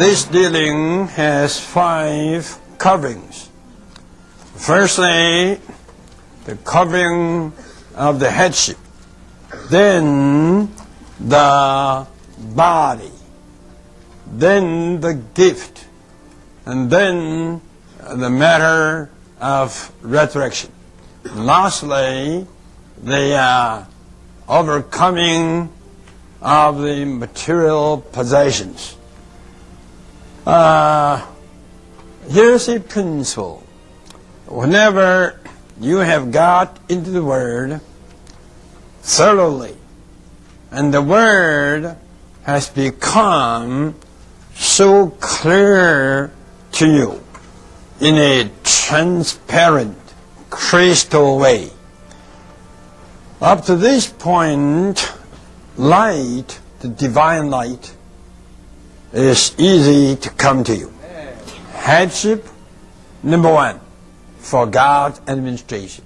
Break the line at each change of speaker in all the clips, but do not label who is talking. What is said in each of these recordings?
this dealing has 5 coverings. Firstly, the covering of the headship, then the body, then the gift, and then the matter of resurrection. Lastly, the overcoming of the material possessions. Here's a principle. Whenever you have got into the Word thoroughly, and the Word has become so clear to you in a transparent, crystal way, up to this point, light, the divine light, is easy to come to you. Headship, number 1, for God's administration.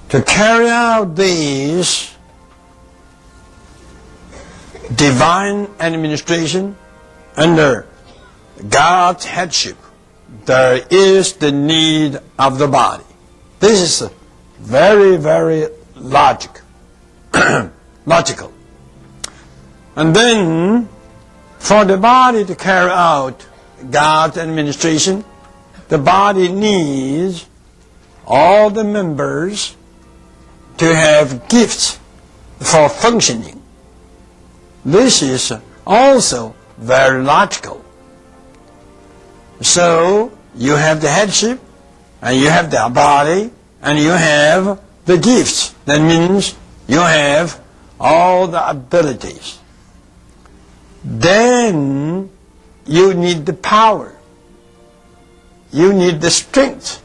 To carry out these divine administration under God's headship, there is the need of the body. This is very, very logical. And then, for the body to carry out God's administration, the body needs all the members to have gifts for functioning. This is also very logical. So, you have the headship, and you have the body, and you have the gifts. That means you have all the abilities. Then you need the power. You need the strength.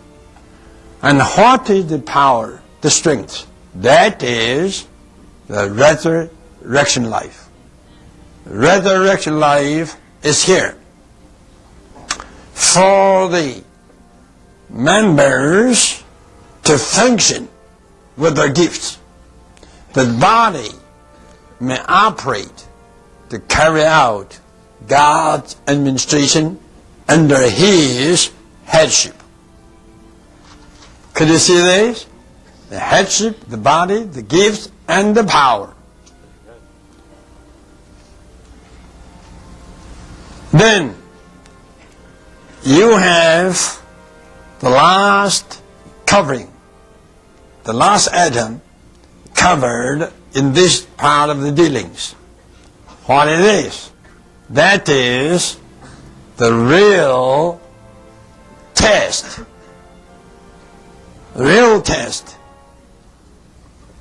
And what is the power, the strength? That is the resurrection life. Resurrection life is here. For the members to function with their gifts, the body may operate to carry out God's administration under His headship. Could you see this? The headship, the body, the gifts, and the power. Then, you have the last covering, the last atom covered in this part of the dealings. What it is? That is the real test. Real test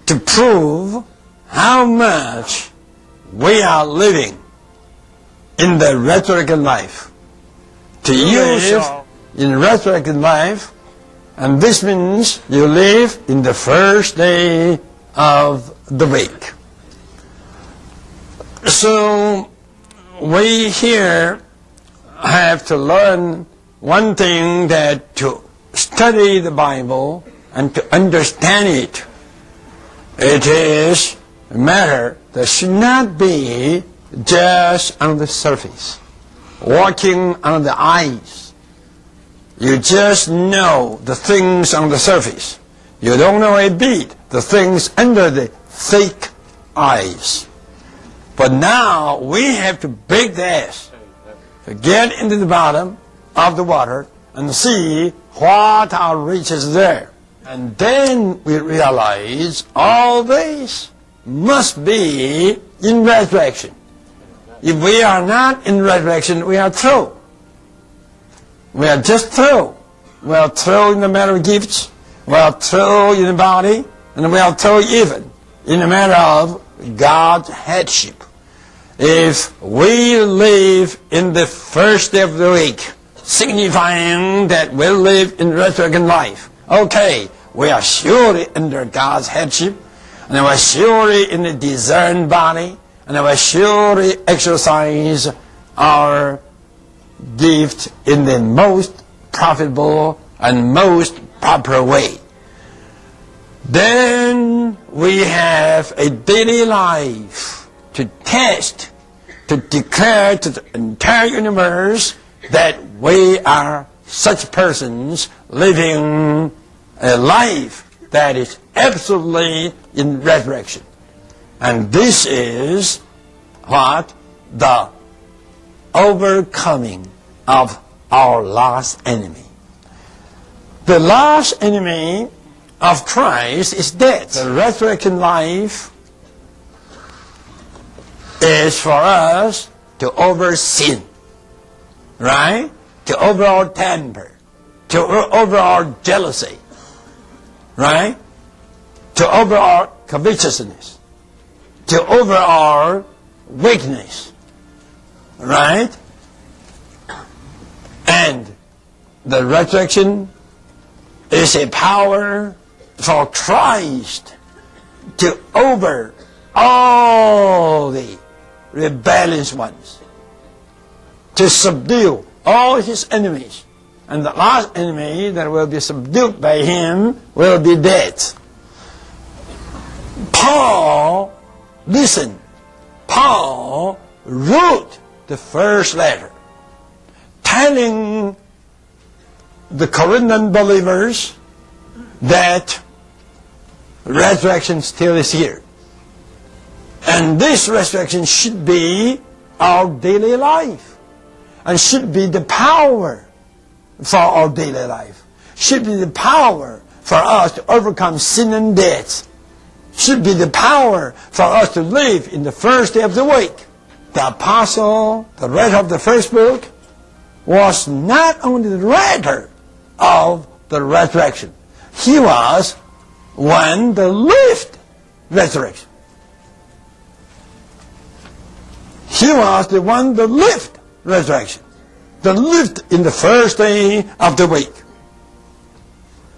to prove how much we are living in the resurrection life. To live in resurrection life, and this means you live in the first day of the week. So we here have to learn one thing, that to study the Bible and to understand it, it is a matter that should not be just on the surface, walking on the ice. You just know the things on the surface. You don't know a bit the things under the thick ice. But now we have to break the ice, to get into the bottom of the water and see what our reach is there. And then we realize all this must be in resurrection. If we are not in resurrection, we are through. We are just through. We are through in the matter of gifts, we are through in the body, and we are through even in the matter of God's headship. If we live in the first day of the week, signifying that we live in resurrection life, okay, we are surely under God's headship, and we are surely in the discerned body, and we are surely exercise our gift in the most profitable and most proper way. Then we have a daily life to test to declare to the entire universe that we are such persons living a life that is absolutely in resurrection. And this is what? The overcoming of our last enemy. The last enemy of Christ is death. The resurrection life is for us to over sin, right? To over our temper, to over our jealousy, right? To over our covetousness, to over our weakness, right? And the resurrection is a power for Christ to over all the rebellious ones, to subdue all his enemies. And the last enemy that will be subdued by him will be death. Paul wrote the first letter telling the Corinthian believers that resurrection still is here. And this resurrection should be our daily life, and should be the power for our daily life, should be the power for us to overcome sin and death, should be the power for us to live in the first day of the week. The apostle, the writer of the first book, was not only the writer of the resurrection, he was one that lived resurrection. He was the one that lived resurrection, that lived in the first day of the week.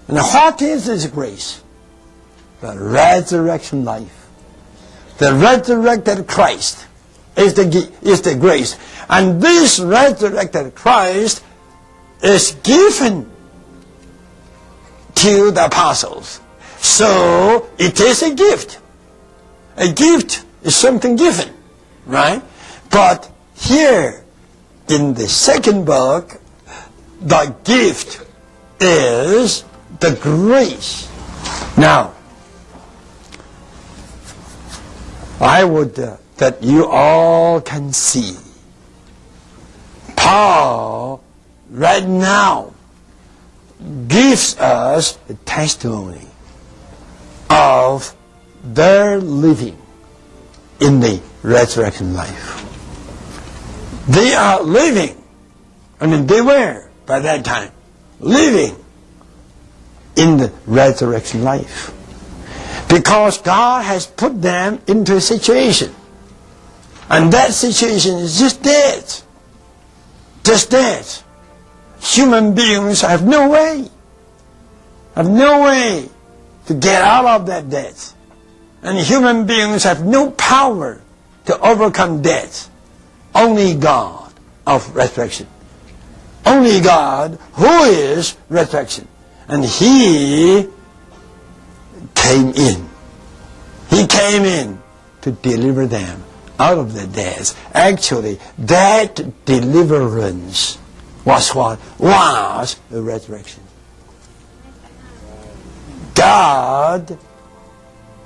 And what is this grace? The resurrection life. The resurrected Christ is the grace. And this resurrected Christ is given to the apostles. So it is a gift. A gift is something given, right? But here in the second book, the gift is the grace. Now, I would that you all can see Paul right now gives us a testimony of their living in the resurrection life. They are living, they were by that time living in the resurrection life, because God has put them into a situation, and that situation is just death. Just death. Human beings have no way to get out of that death, and human beings have no power to overcome death. Only God of resurrection. Only God who is resurrection. And He came in. He came in to deliver them out of their death. Actually, that deliverance was what? Was the resurrection. God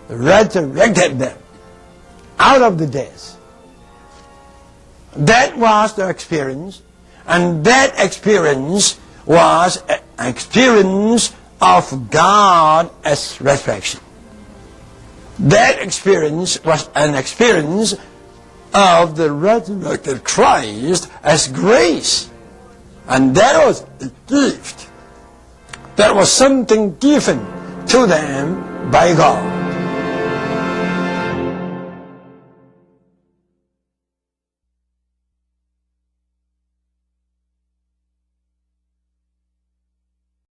resurrected them out of the death. That was the experience, and that experience was an experience of God as resurrection. That experience was an experience of the resurrected Christ as grace. And that was a gift. That was something given to them by God.